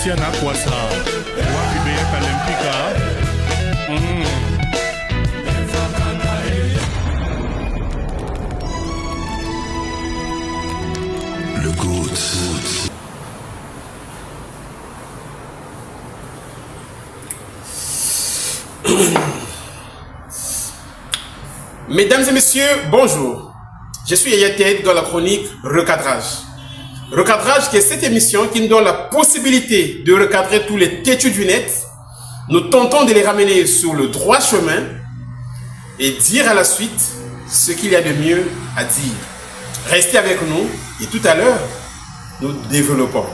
Christian Akwasa, wapi Beya Kalempika. Le GOAT. Mesdames et messieurs, bonjour. Je suis Ayated dans la chronique Recadrage. Recadrage qui est cette émission qui nous donne la possibilité de recadrer tous les têtus du net. Nous tentons de les ramener sur le droit chemin et dire à la suite ce qu'il y a de mieux à dire. Restez avec nous et tout à l'heure, nous développons.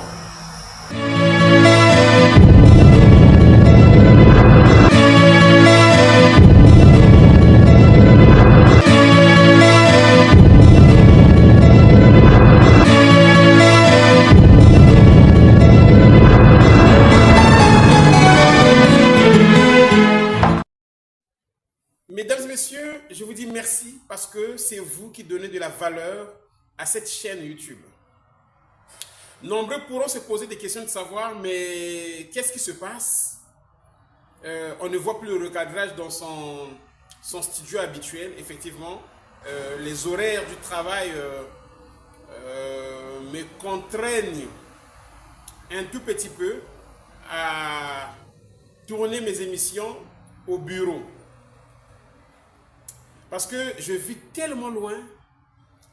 Mesdames et messieurs, je vous dis merci parce que c'est vous qui donnez de la valeur à cette chaîne YouTube. Nombreux pourront se poser des questions de savoir, mais qu'est-ce qui se passe? On ne voit plus le recadrage dans son studio habituel. Effectivement, les horaires du travail me contraignent un tout petit peu à tourner mes émissions au bureau. Parce que je vis tellement loin,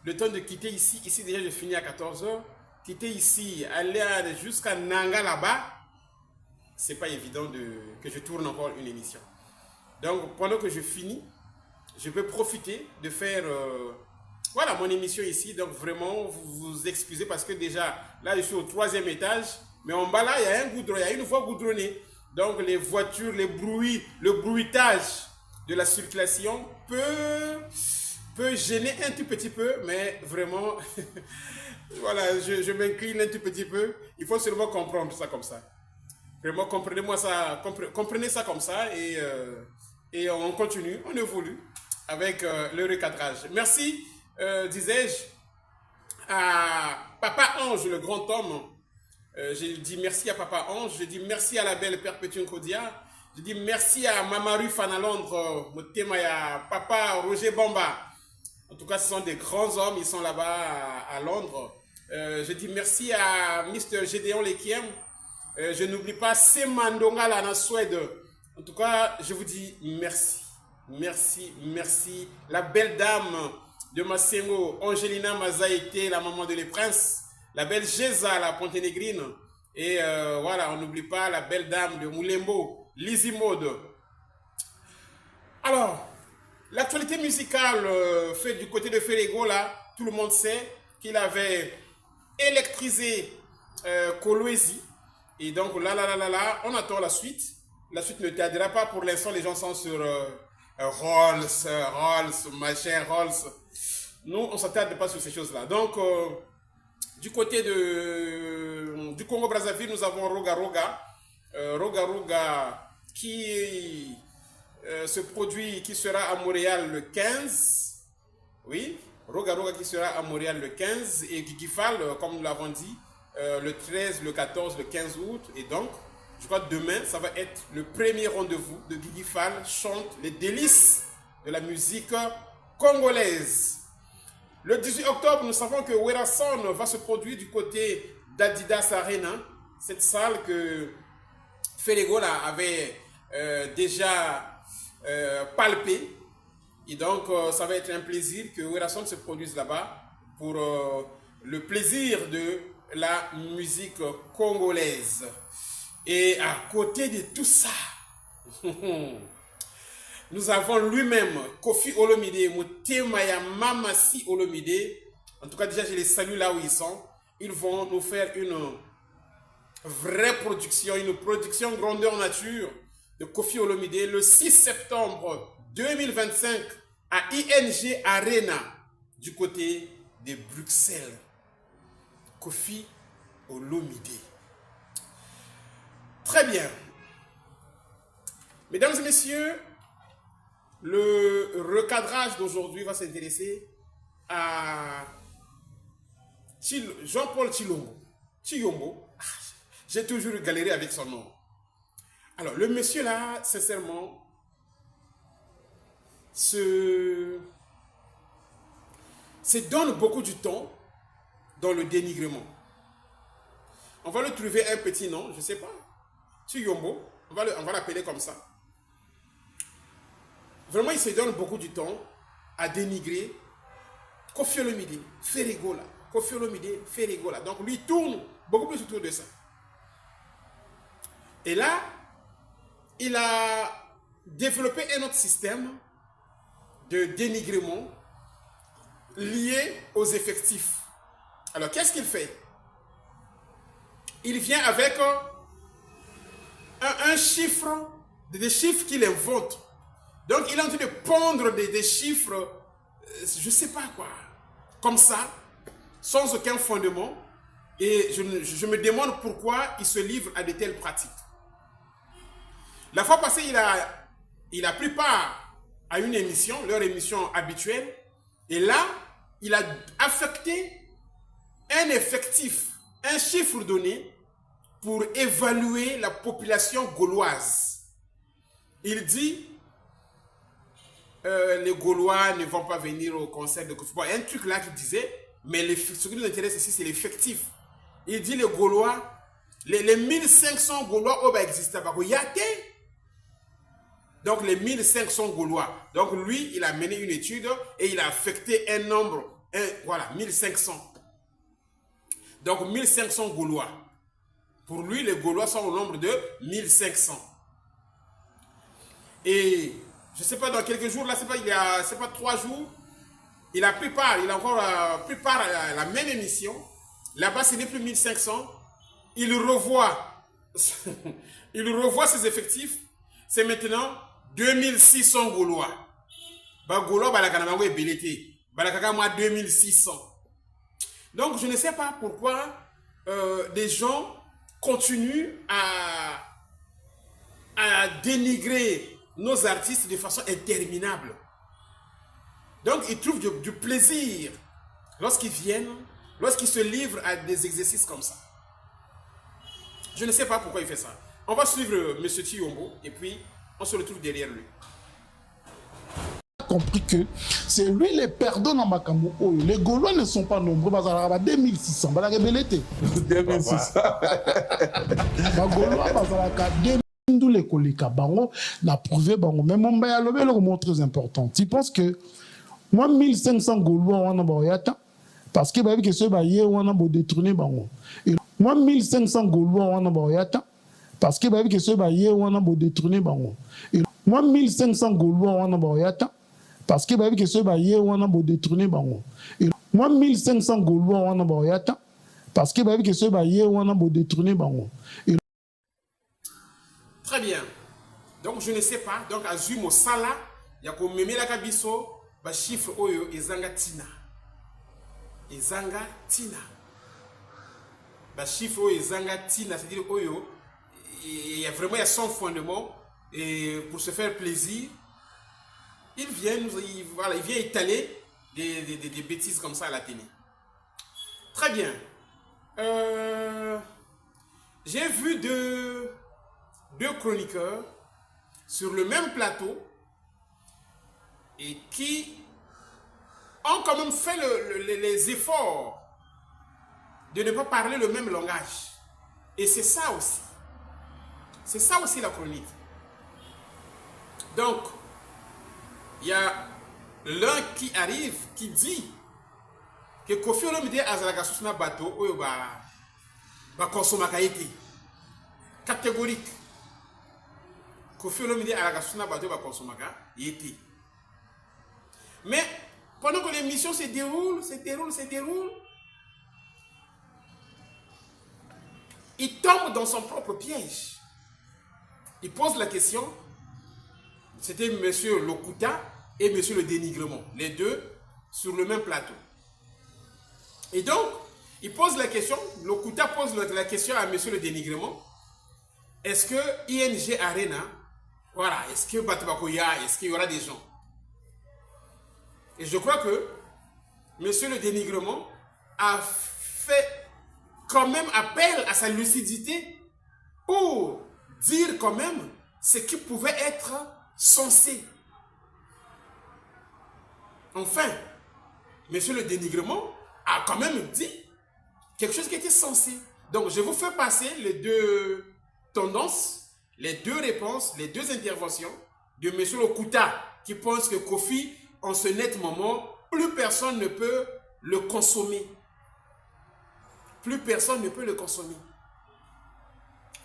le temps de quitter ici. Ici déjà je finis à 14 h. Quitter ici, aller jusqu'à Nanga là-bas, c'est pas évident que je tourne encore une émission. Donc pendant que je finis, je peux profiter de faire voilà mon émission ici. Donc vraiment, vous excusez parce que déjà, là je suis au 3e étage. Mais en bas là, il y a un goudron, il y a une voie goudronnée. Donc les voitures, les bruits, le bruitage de la circulation peut gêner un tout petit peu, mais vraiment, voilà, je m'incline un tout petit peu. Il faut seulement comprendre ça comme ça. Vraiment, comprenez ça comme ça et on continue, on évolue avec le recadrage. Merci, disais-je, à Papa Ange, le grand homme. Je dis merci à Papa Ange, je dis merci à la belle Perpétue Nkodia. Je dis merci à Mamaru Fanalondre, à Papa Roger Bamba. En tout cas, ce sont des grands hommes, ils sont là-bas à Londres. Je dis merci à Mr. Gédéon Lekiem. Je n'oublie pas Semandonga là en Suède. En tout cas, je vous dis merci. Merci, merci. La belle dame de Massengo, Angelina Mazaïté, la maman de les princes. La belle Géza, la Ponténégrine. Et voilà, on n'oublie pas la belle dame de Moulembo. Lizzy Mode. Alors, l'actualité musicale fait du côté de Ferego, là, tout le monde sait qu'il avait électrisé Kolwezi. Et donc là, on attend la suite. La suite ne tardera pas. Pour l'instant, les gens sont sur Rolls, machin, Rolls. Nous, on ne s'attarde pas sur ces choses-là. Donc, du côté du Congo-Brazzaville, nous avons Roga Roga. Roga Roga qui se produit, qui sera à Montréal le 15. Oui, Roga Roga qui sera à Montréal le 15 et Guigui Fall, comme nous l'avons dit, le 13, le 14, le 15 août. Et donc, je crois que demain, ça va être le premier rendez-vous de Guigui Fall chante les délices de la musique congolaise. Le 18 octobre, nous savons que Werason va se produire du côté d'Adidas Arena, cette salle que Ferego avait déjà palpé. Et donc, ça va être un plaisir que Werason se produise là-bas pour le plaisir de la musique congolaise. Et à côté de tout ça, nous avons lui-même, Kofi Olomide, Mutemaya Mamasi Olomide. En tout cas, déjà, je les salue là où ils sont. Ils vont nous faire une vraie production, une production grandeur nature de Kofi Olomide le 6 septembre 2025 à ING Arena du côté de Bruxelles. Kofi Olomide. Très bien. Mesdames et messieurs, le recadrage d'aujourd'hui va s'intéresser à Jean-Paul Tshilombo. J'ai toujours galéré avec son nom. Alors, le monsieur là, sincèrement, se donne beaucoup du temps dans le dénigrement. On va le trouver un petit nom, je ne sais pas. Tuyombo, on va l'appeler comme ça. Vraiment, il se donne beaucoup du temps à dénigrer Koffi Olomide, Ferregola. Koffi Olomide, Ferregola. Donc, lui tourne beaucoup plus autour de ça. Et là, il a développé un autre système de dénigrement lié aux effectifs. Alors, qu'est-ce qu'il fait? Il vient avec un chiffre, des chiffres qu'il invente. Donc, il est en train de pondre des chiffres, je ne sais pas quoi, comme ça, sans aucun fondement. Et je me demande pourquoi il se livre à de telles pratiques. La fois passée, il a pris part à une émission, leur émission habituelle. Et là, il a affecté un effectif, un chiffre donné pour évaluer la population gauloise. Il dit, les Gaulois ne vont pas venir au concert de Koffi. Bon, un truc là qui disait, mais ce qui nous intéresse ici, c'est l'effectif. Il dit les Gaulois, les 1500 Gaulois au bas existent. Donc les 1500 Gaulois. Donc lui, il a mené une étude et il a affecté un nombre, voilà, 1500. Donc 1500 Gaulois. Pour lui, les Gaulois sont au nombre de 1500. Et je ne sais pas, dans quelques jours, là, c'est pas 3 jours, il a encore pris part à la même émission. Là-bas, ce n'est plus 1500. Il revoit ses effectifs. C'est maintenant 2600 Gaulois. Gaulois, balakanamango belete. Balakaka 2600. Donc, je ne sais pas pourquoi des gens continuent à dénigrer nos artistes de façon interminable. Donc, ils trouvent du plaisir lorsqu'ils viennent, lorsqu'ils se livrent à des exercices comme ça. Je ne sais pas pourquoi il fait ça. On va suivre M. Tuyombo et puis on se retrouve derrière lui. Compris que c'est lui les perdants dans Makambo. Les Gaulois ne sont pas nombreux. 2600. 2600. 2600. Gaulois, 2000 les kolika bango n'a prouvé bango. Mais mon bail le mot très important. Tu penses que moi 1500 Gaulois on a boyata parce que que ce bail on a beau détourner bango. Moi 1500 Gaulois on a boyata parce que que ce bail on a beau détourner bango. Moi 1500 Gaulois on a boyata parce que ce bail on a beau détourner bango. Moi 1500 Gaulois on a boyata parce que ce bail on a beau détourner bango. Très bien. Donc, je ne sais pas. Donc, à Zumo Sala, il y a comme Meme la Kabiso, ba chiffre Oyo et Zanga Tina. Et Zanga Tina. Ba chiffre Oyo et Zanga Tina, c'est-à-dire Oyo, il y a vraiment son fondement. Et pour se faire plaisir, il vient étaler des bêtises comme ça à la télé. Très bien. J'ai vu deux chroniqueurs sur le même plateau et qui ont quand même fait les efforts de ne pas parler le même langage. Et c'est ça aussi. C'est ça aussi la chronique. Donc, il y a l'un qui arrive, qui dit que Koffi Olomide azalaka susuna bateau oyo ba consomaka ete. Catégorique. Koffi Olomide azalaka susuna bateau ba consomaka ete. Mais pendant que l'émission se déroule, il tombe dans son propre piège. Il pose la question. C'était M. Lokuta et M. le dénigrement. Les deux sur le même plateau. Et donc, il pose la question. Lokuta pose la question à M. le dénigrement. Est-ce que ING Arena, voilà, est-ce que Batubakoya, est-ce qu'il y aura des gens? Et je crois que M. le dénigrement a fait quand même appelle à sa lucidité pour dire quand même ce qui pouvait être censé. Enfin, monsieur le dénigrement a quand même dit quelque chose qui était censé. Donc, je vous fais passer les deux tendances, les deux réponses, les deux interventions de monsieur Okuta qui pense que Kofi, en ce net moment, plus personne ne peut le consommer. Plus personne ne peut le consommer.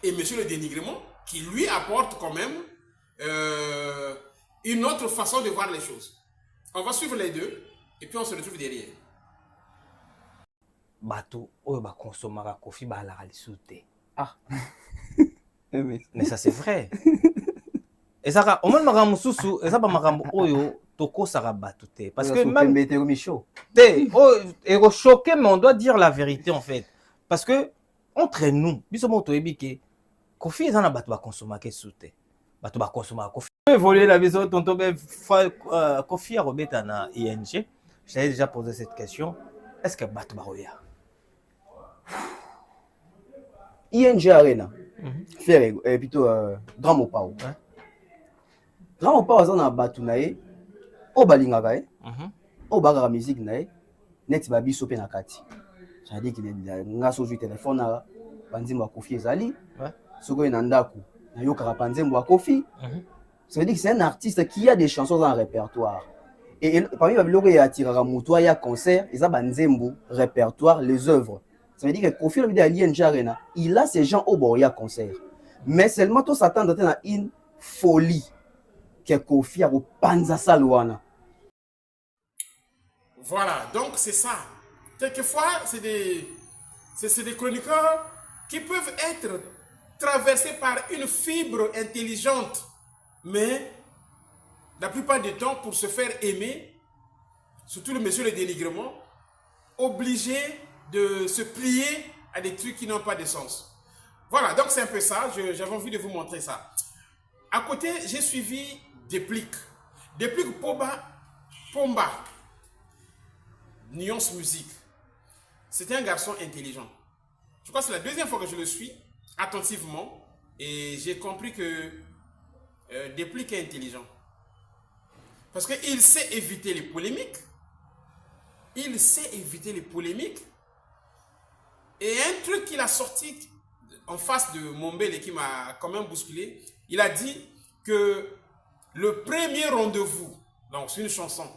Et monsieur le dénigrement qui lui apporte quand même une autre façon de voir les choses. On va suivre les deux et puis on se retrouve derrière. Bateau, oh, bah consommera Kofi, bah la réalité. Ah. Mais ça c'est vrai. Et ça, au moins maram susu, et ça pas maram oyo, toko sara batouté. Parce que même et choqué, mais on doit dire la vérité en fait. Parce que entre nous, bisomo to ebike, Kofi ezana bato ba consommer ke souté. Bato ba consommer Kofi. Évoluer la maison tonton Kofi a rebeta na ING. Je t'avais déjà posé cette question. Est-ce que bato ba roya? ING Arena. Faire plutôt Dramo Pao. Dramo Pao ça na bato nae. O balingaka o bagara musique nae. Net ba biso pe na kati. Ça dit qu'il est ngaso ju téléphone na banzimbo Kofi ezali. Soko na ndaku na yokaka panzembo Kofi. Ça veut dire que c'est un artiste qui a des chansons dans le répertoire. Et parmi les biloko ya tirara muto ya concert, ils a banzembo répertoire les œuvres. Ça veut dire que Kofi le à l'ING Arena, il a ces gens au boria concert. Mais seulement tout s'attend à une folie que Kofi a au panza salwana. Voilà, donc c'est ça. Quelquefois, c'est des chroniqueurs qui peuvent être traversés par une fibre intelligente. Mais la plupart du temps, pour se faire aimer, surtout le monsieur le dénigrement, obligé de se plier à des trucs qui n'ont pas de sens. Voilà, donc c'est un peu ça. J'avais envie de vous montrer ça. À côté, j'ai suivi Déplique. Déplique Pomba. Nuance Musique. C'était un garçon intelligent. Je crois que c'est la deuxième fois que je le suis attentivement. Et j'ai compris que Déplique est intelligent. Parce qu'il sait éviter les polémiques. Il sait éviter les polémiques. Et un truc qu'il a sorti en face de Mombele qui m'a quand même bousculé, il a dit que le premier rendez-vous, donc c'est une chanson,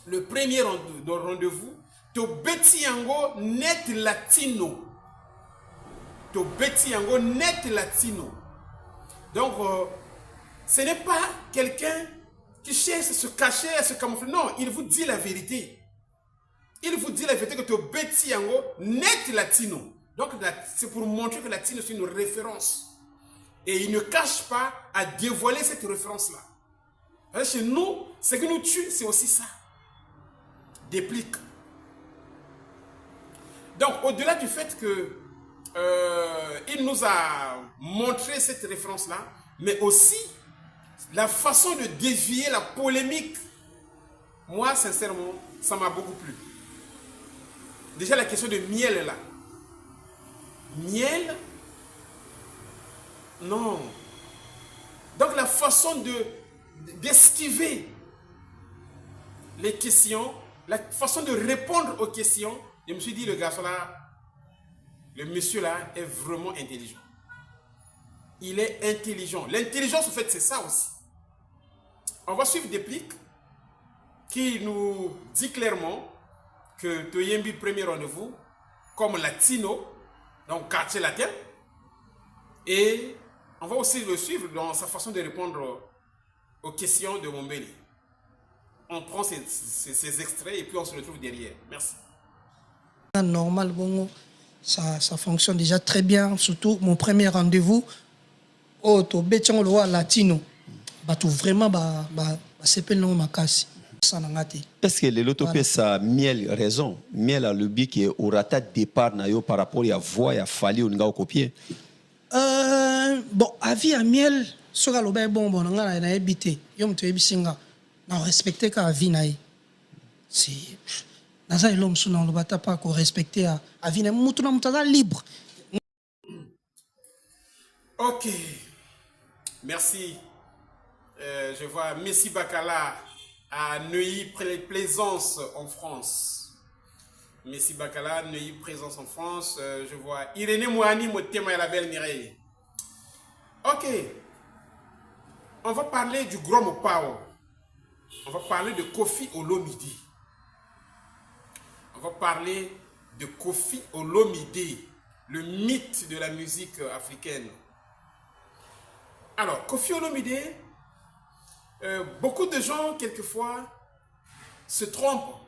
le premier rendez-vous, to beti yango net latino. To beti yango net latino. Donc, ce n'est pas quelqu'un qui cherche à se cacher, à se camoufler. Non, il vous dit la vérité. Il vous dit la vérité que tu es beti yango net latino. Donc, c'est pour montrer que latino, c'est une référence. Et il ne cache pas à dévoiler cette référence-là. Chez nous, ce qui nous tue, c'est aussi ça. Déplique. Donc, au-delà du fait que il nous a montré cette référence-là, mais aussi la façon de dévier la polémique, moi, sincèrement, ça m'a beaucoup plu. Déjà, la question de miel, là. Miel, non. Donc, la façon d'esquiver les questions, la façon de répondre aux questions, je me suis dit, le garçon-là, le monsieur-là est vraiment intelligent. Il est intelligent. L'intelligence, en fait, c'est ça aussi. On va suivre Déplique qui nous dit clairement que Toyembi, premier rendez-vous, comme latino, donc quartier latin, et on va aussi le suivre dans sa façon de répondre aux questions de Mombele. On prend ces extraits et puis on se retrouve derrière. Merci. Normal, bon, ça fonctionne déjà très bien, surtout mon premier rendez-vous au Bétion le roi latino. Tout vraiment, c'est pas le nom de ma casse. Est-ce que le lotopé ça miel raison miel a le but qui est au rata départ na yo par rapport à voix à fallu on a copier bon avis à miel sur le bon on a habité yo mto ebisinga na respecter ka avis na c'est naza elom suna le bata pas ko respecter a vina mutuna mutaza libre. Ok, merci. Je vois Messi Bacala à Neuilly-Plaisance en France. Messi Bacala, Neuilly-Plaisance en France. Je vois Irénée Mouani, Motema et la belle Mireille. Ok, on va parler du Gros Mopao. On va parler de Koffi Olomide. On va parler de Koffi Olomide, le mythe de la musique africaine. Alors, Koffi Olomide, beaucoup de gens, quelquefois, se trompent.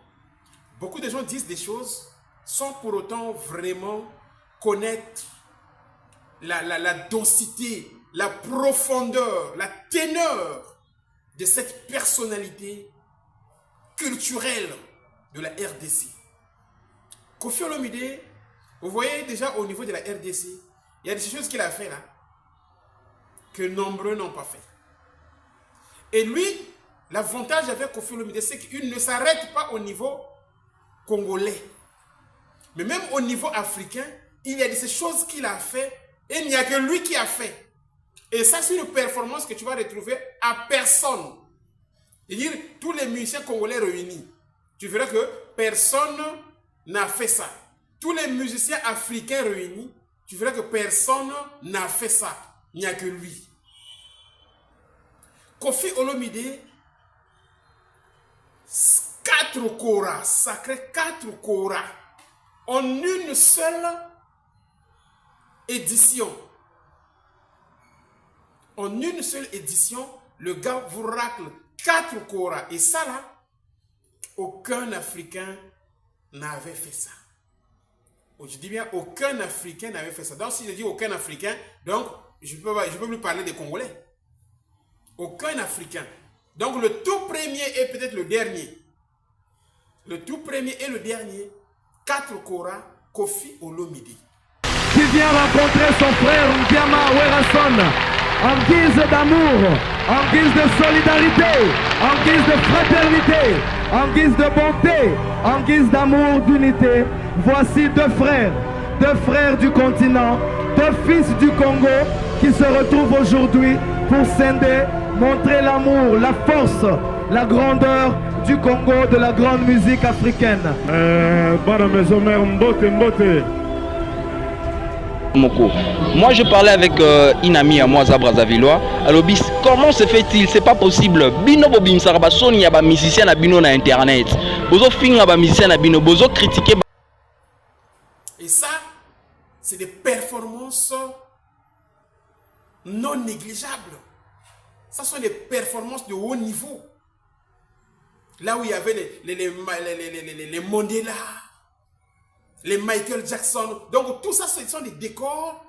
Beaucoup de gens disent des choses sans pour autant vraiment connaître la densité, la profondeur, la teneur de cette personnalité culturelle de la RDC. Koffi Olomide, vous voyez déjà au niveau de la RDC, il y a des choses qu'il a fait là, que nombreux n'ont pas fait. Et lui, l'avantage avec Koffi Olomide, c'est qu'il ne s'arrête pas au niveau congolais. Mais même au niveau africain, il y a de ces choses qu'il a fait et il n'y a que lui qui a fait. Et ça, c'est une performance que tu vas retrouver à personne. C'est-à-dire, tous les musiciens congolais réunis, tu verras que personne n'a fait ça. Tous les musiciens africains réunis, tu verras que personne n'a fait ça. Il n'y a que lui. Koffi Olomide, 4 koras, sacré 4 koras, en une seule édition. En une seule édition, le gars vous racle 4 koras. Et ça là, aucun Africain n'avait fait ça. Je dis bien, aucun Africain n'avait fait ça. Donc si je dis aucun Africain, donc je peux plus parler des Congolais. Aucun Africain. Donc le tout premier et peut-être le dernier. Le tout premier et le dernier, 4 koras, Koffi Olomide. Qui vient rencontrer son frère Ndiama Werason en guise d'amour, en guise de solidarité, en guise de fraternité, en guise de bonté, en guise d'amour, d'unité. Voici 2 frères du continent, 2 fils du Congo qui se retrouvent aujourd'hui pour scinder, montrer l'amour, la force, la grandeur du Congo, de la grande musique africaine. Moi je parlais avec une amie à moi, Zabrazavillois. Alors, comment se fait-il? C'est pas possible. Bino bobim saraba soni ya ba musicien na bino na internet. Bozo finga ba musicien na bino, bozo critiquer. Et ça, c'est des performances non négligeables. Ça sont des performances de haut niveau. Là où il y avait les Mandela, les Michael Jackson. Donc tout ça, ce sont des décors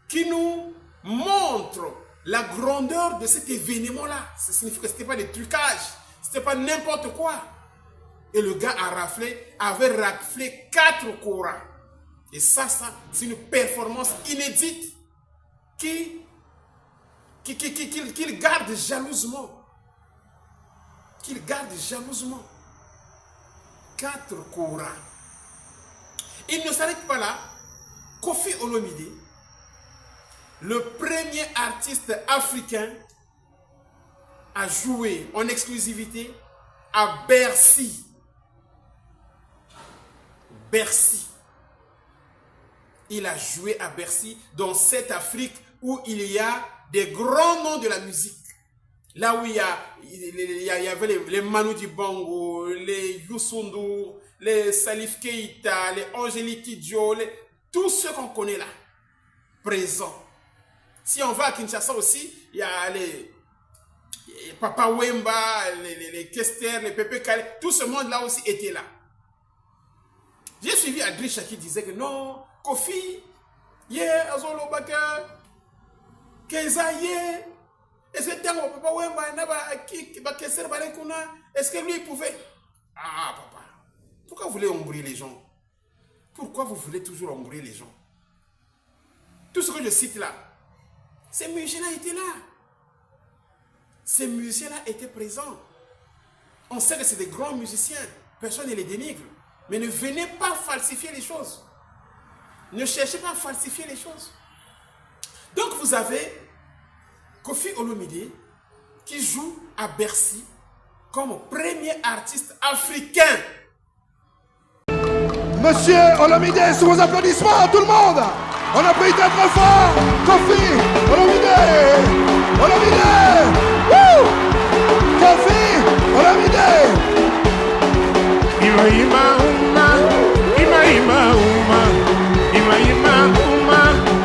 qui nous montrent la grandeur de cet événement-là. Ça signifie que ce n'était pas des trucages, ce n'était pas n'importe quoi. Et le gars avait raflé 4 koras. Et ça c'est une performance inédite qu'il garde jalousement. Qu'il garde jalousement. 4 koras. Il ne s'arrête pas là. Koffi Olomide, le premier artiste africain à jouer en exclusivité à Bercy. Bercy. Il a joué à Bercy, dans cette Afrique où il y a des grands noms de la musique. Là où il y avait les Manu Dibango, les Youssou N'Dour, les Salif Keita, les Angélique Kidjo, tous ceux qu'on connaît là, présents. Si on va à Kinshasa aussi, il y a les Papa Wemba, les Kester, les Pepe Kale, tout ce monde-là aussi était là. J'ai suivi Adrisha qui disait que non, Koffi, yeah, Azolo Baka, Keza, yeah. Est-ce que Papa Wemba, est-ce que lui il pouvait? Ah, papa, pourquoi vous voulez embrouiller les gens? Pourquoi vous voulez toujours embrouiller les gens? Tout ce que je cite là, ces musiciens-là étaient là. Ces musiciens-là étaient présents. On sait que c'est des grands musiciens. Personne ne les dénigre. Mais ne venez pas falsifier les choses. Ne cherchez pas à falsifier les choses. Donc vous avez Koffi Olomide qui joue à Bercy comme premier artiste africain. Monsieur Olomide, sous vos applaudissements, tout le monde. On applaudit très très fort. Koffi Olomide. Olomide. Woo! Koffi Olomide. Ima ima uma, ima ima uma, ima ima uma,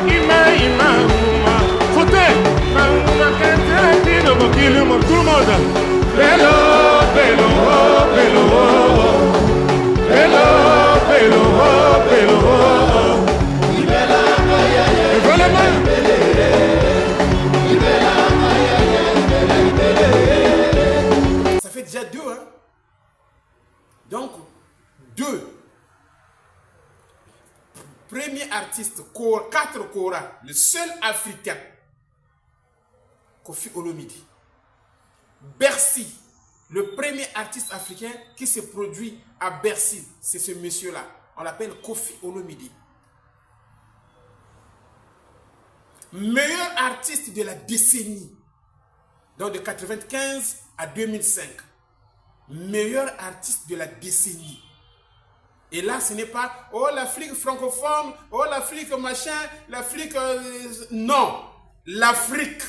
ima ima uma. Sauter, ma uma cantera qui ne veut qu'il me tout le monde. Bello, bello, bello, bello, bello, bello. Et voilà moi. Ça fait déjà 2, hein. Donc, 2. Premier artiste, 4 Kora, le seul africain, Koffi Olomide. Bercy, le premier artiste africain qui se produit à Bercy, c'est ce monsieur-là. On l'appelle Koffi Olomide. Meilleur artiste de la décennie, donc de 95 à 2005. Meilleur artiste de la décennie. Et là, ce n'est pas « Oh, l'Afrique francophone, oh, l'Afrique machin, l'Afrique... Non, l'Afrique.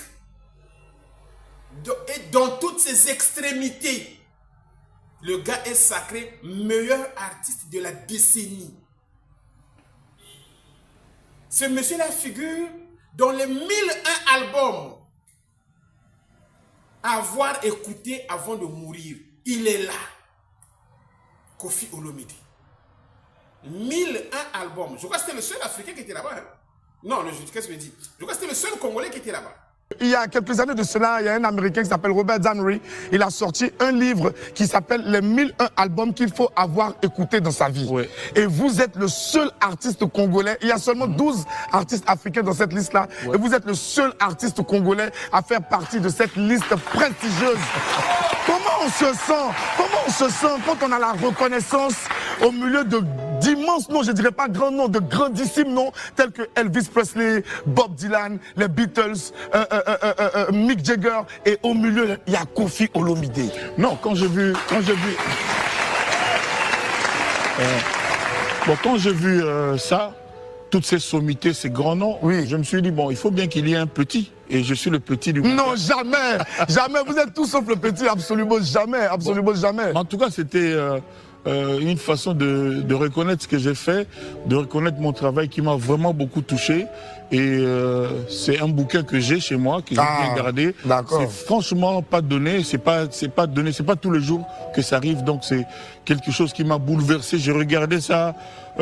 Et dans toutes ses extrémités, le gars est sacré, meilleur artiste de la décennie. Ce monsieur-là figure dans les 1001 albums à avoir écouté avant de mourir. Il est là. Koffi Olomide. 1001 albums. Je crois que c'était le seul Africain qui était là-bas. Hein? Non, qu'est-ce que je dis? Je crois que c'était le seul Congolais qui était là-bas. Il y a quelques années de cela, il y a un Américain qui s'appelle Robert Zannery. Il a sorti un livre qui s'appelle Les 1001 albums qu'il faut avoir écoutés dans sa vie. Ouais. Et vous êtes le seul artiste congolais. Il y a seulement 12 artistes africains dans cette liste-là. Ouais. Et vous êtes le seul artiste congolais à faire partie de cette liste prestigieuse. Comment on se sent? Comment on se sent quand on a la reconnaissance au milieu d'immenses noms, je ne dirais pas grands noms, de grandissimes noms tels que Elvis Presley, Bob Dylan, les Beatles, Mick Jagger, et au milieu, il y a Koffi Olomide. Non, quand j'ai vu ça, toutes ces sommités, ces grands noms, oui, je me suis dit, bon, il faut bien qu'il y ait un petit. Et je suis le petit du groupe. Non, jamais. Jamais. Vous êtes tous sauf le petit. Absolument jamais. Absolument jamais. En tout cas, c'était une façon de reconnaître ce que j'ai fait, de reconnaître mon travail qui m'a vraiment beaucoup touché. Et c'est un bouquin que j'ai chez moi, que j'ai bien gardé. C'est franchement pas donné, c'est pas donné, c'est pas tous les jours que ça arrive. Donc c'est quelque chose qui m'a bouleversé. J'ai regardé ça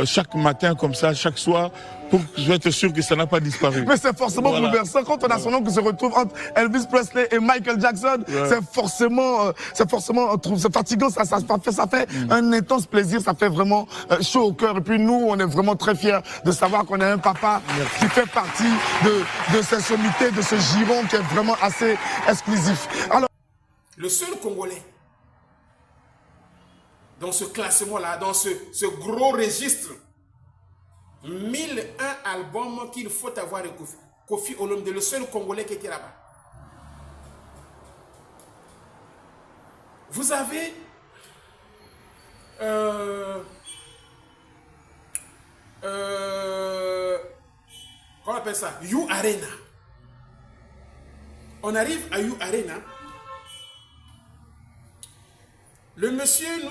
chaque matin comme ça, chaque soir, pour être sûr que ça n'a pas disparu. Mais c'est forcément bouleversant quand on a son nom qui se retrouve entre Elvis Presley et Michael Jackson. Ouais. C'est fatigant, ça fait un intense plaisir, ça fait vraiment chaud au cœur. Et puis nous, on est vraiment très fiers de savoir qu'on a un papa qui fait partie de cette sommité, de ce giron qui est vraiment assez exclusif. Alors, le seul Congolais dans ce classement-là, dans ce gros registre, 1001 albums qu'il faut avoir de Koffi Olomide, le seul Congolais qui était là-bas. Vous avez comment on appelle ça? You Arena. On arrive à You Arena. Le monsieur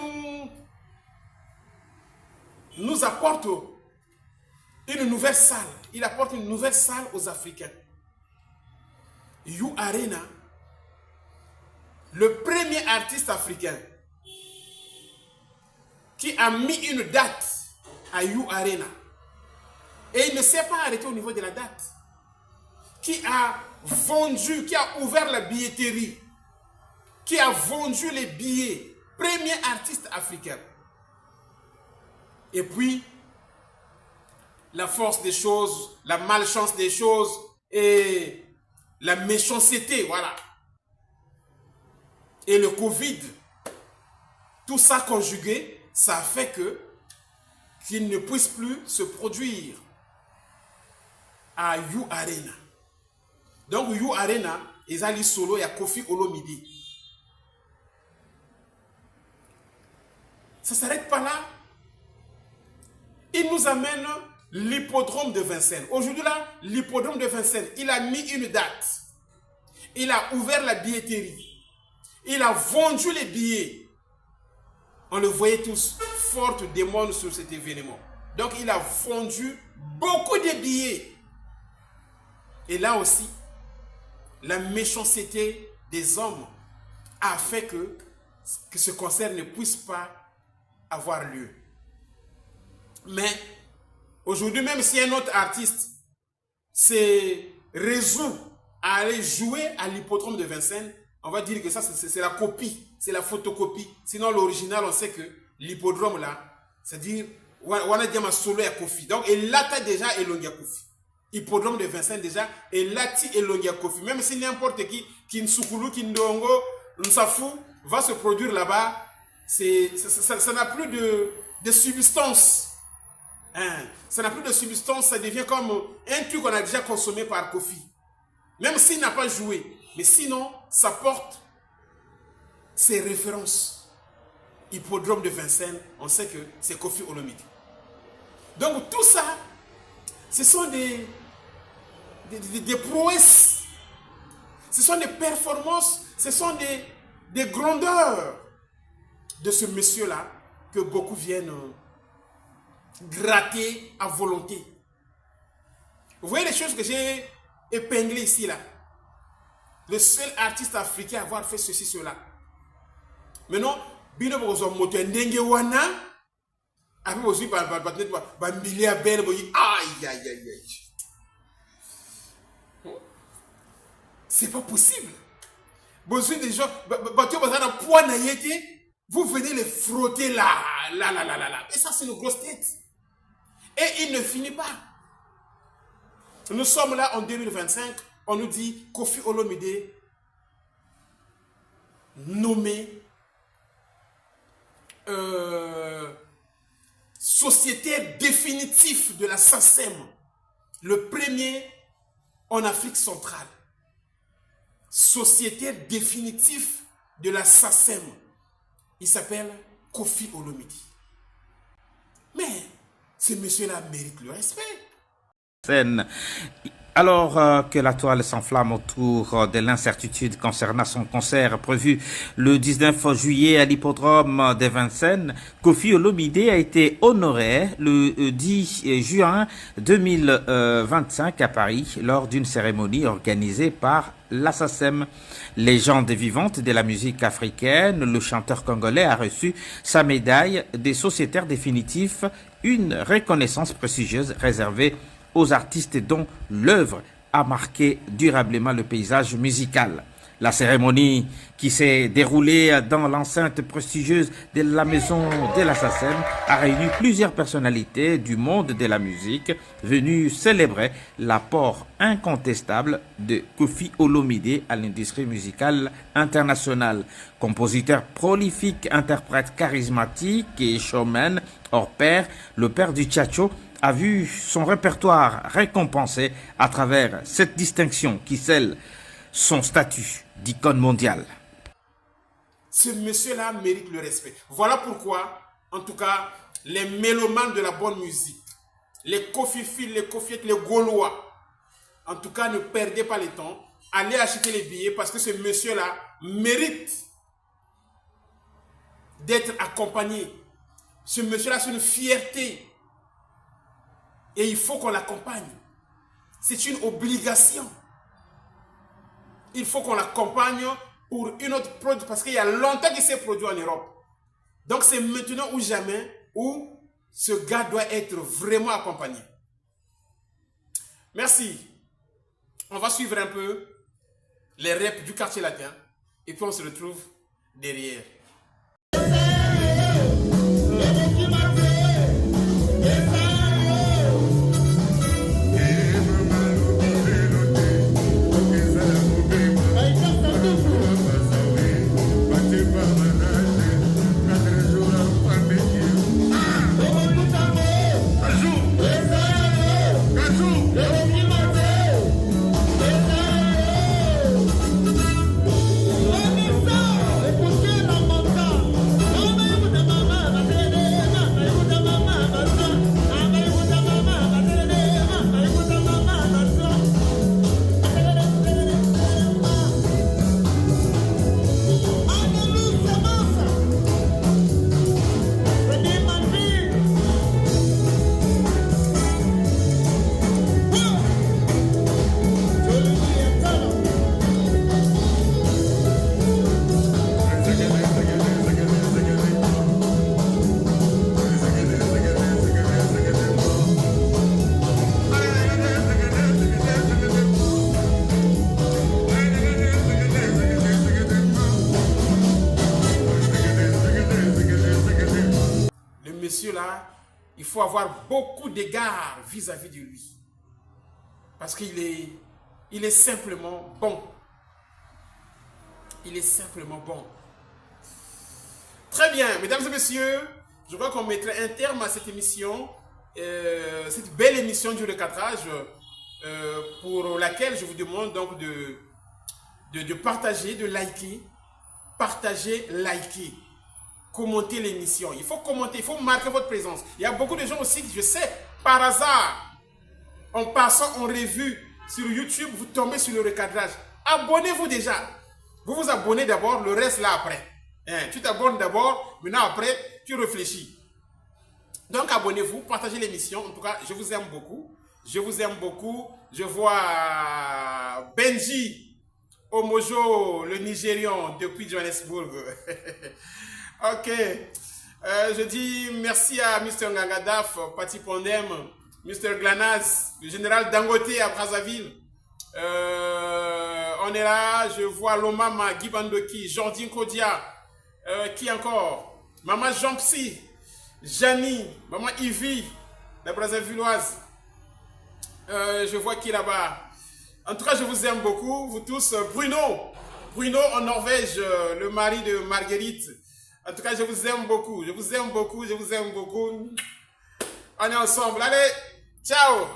nous apporte une nouvelle salle. Il apporte une nouvelle salle aux Africains. You Arena, le premier artiste africain qui a mis une date à You Arena. Et il ne s'est pas arrêté au niveau de la date. Qui a vendu, qui a ouvert la billetterie, qui a vendu les billets. Premier artiste africain. Et puis, la force des choses, la malchance des choses et la méchanceté, voilà. Et le Covid, tout ça conjugué, ça a fait que qu'il ne puisse plus se produire à You Arena. Donc You Arena, ils ont solo, il y a Kofi Olomide. Ça ne s'arrête pas là. Il nous amène l'hippodrome de Vincennes. Aujourd'hui là, l'hippodrome de Vincennes, il a mis une date. Il a ouvert la billetterie. Il a vendu les billets. On le voyait tous, forte démon sur cet événement. Donc il a vendu beaucoup de billets. Et là aussi, la méchanceté des hommes a fait que ce concert ne puisse pas avoir lieu. Mais aujourd'hui, même si un autre artiste s'est résout à aller jouer à l'hippodrome de Vincennes, on va dire que ça, c'est la copie, c'est la photocopie. Sinon, l'original, on sait que l'hippodrome là, c'est-à-dire, on a dit à solo à Kofi. Donc, et là, tu as déjà Elongia Kofi. Hippodrome de Vincennes déjà, et là, tu as Elongia Kofi. Même si n'importe qui, Kinsukulu, Kindongo, Nsafou, va se produire là-bas, ça n'a plus de substance. Hein? Ça n'a plus de substance, ça devient comme un truc qu'on a déjà consommé par Kofi. Même s'il n'a pas joué. Mais sinon, ça porte ses références. Hippodrome de Vincennes, on sait que c'est Kofi Olomide. Donc tout ça, ce sont des prouesses. Ce sont des performances, ce sont des grandeurs de ce monsieur-là que beaucoup viennent gratter à volonté. Vous voyez les choses que j'ai épinglées ici, là. Le seul artiste africain à avoir fait ceci, cela. Maintenant, bino bozo moto ndenge wana, après bozo ba milliard belle boyi aïe aïe aïe aïe. C'est pas possible. Besoin des gens, vous venez les frotter là. Et ça, c'est une grosse tête. Et il ne finit pas. Nous sommes là en 2025. On nous dit Kofi Olomide nommé sociétaire définitif de la SACEM, le premier en Afrique centrale. Sociétaire définitif de la SACEM. Il s'appelle Kofi Olomide. Mais ce monsieur-là mérite le respect. Alors que la toile s'enflamme autour de l'incertitude concernant son concert prévu le 19 juillet à l'hippodrome de Vincennes, Kofi Olomide a été honoré le 10 juin 2025 à Paris lors d'une cérémonie organisée par la SACEM. Légende vivante de la musique africaine, le chanteur congolais a reçu sa médaille des sociétaires définitifs, une reconnaissance prestigieuse réservée aux artistes dont l'œuvre a marqué durablement le paysage musical. La cérémonie qui s'est déroulée dans l'enceinte prestigieuse de la maison de la SACEM a réuni plusieurs personnalités du monde de la musique venues célébrer l'apport incontestable de Kofi Olomide à l'industrie musicale internationale. Compositeur prolifique, interprète charismatique et showman hors pair, le père du Tchatcho a vu son répertoire récompensé à travers cette distinction qui scelle son statut d'icône mondiale. Ce monsieur-là mérite le respect. Voilà pourquoi, en tout cas, les mélomanes de la bonne musique, les Kofifils, les Kofiettes, les Gaulois, en tout cas, ne perdez pas le temps. Allez acheter les billets parce que ce monsieur-là mérite d'être accompagné. Ce monsieur-là, c'est une fierté. Et il faut qu'on l'accompagne. C'est une obligation. Il faut qu'on l'accompagne pour une autre produit, parce qu'il y a longtemps qu'il s'est produit en Europe. Donc c'est maintenant ou jamais où ce gars doit être vraiment accompagné. Merci. On va suivre un peu les reps du quartier latin et puis on se retrouve derrière. faut avoir beaucoup d'égards vis-à-vis de lui. Parce qu'il est simplement bon. Il est simplement bon. Très bien, mesdames et messieurs, je crois qu'on mettrait un terme à cette émission, cette belle émission du recadrage, pour laquelle je vous demande donc de partager, de liker, partager, liker, commenter l'émission. Il faut commenter, il faut marquer votre présence. Il y a beaucoup de gens aussi, je sais, par hasard, en passant en revue sur YouTube, vous tombez sur le recadrage. Abonnez-vous déjà. Vous vous abonnez d'abord, le reste là après. Tu t'abonnes d'abord, maintenant après, tu réfléchis. Donc abonnez-vous, partagez l'émission. En tout cas, je vous aime beaucoup. Je vous aime beaucoup. Je vois Benji Omojo, le Nigérian, depuis Johannesburg. Ok. Je dis merci à Mr. Ngagadaf, Pati Pondem, Mr. Glanaz, le général Dangote à Brazzaville. On est là, je vois Lomama, Guy Bandoki, Jordine Kodia, qui encore? Maman Jean-Psy, Janie, Maman Ivy, la Brazzavilloise. Je vois qui là-bas. En tout cas, je vous aime beaucoup, vous tous. Bruno en Norvège, le mari de Marguerite. En tout cas, je vous aime beaucoup, je vous aime beaucoup, je vous aime beaucoup. On est ensemble, allez, ciao.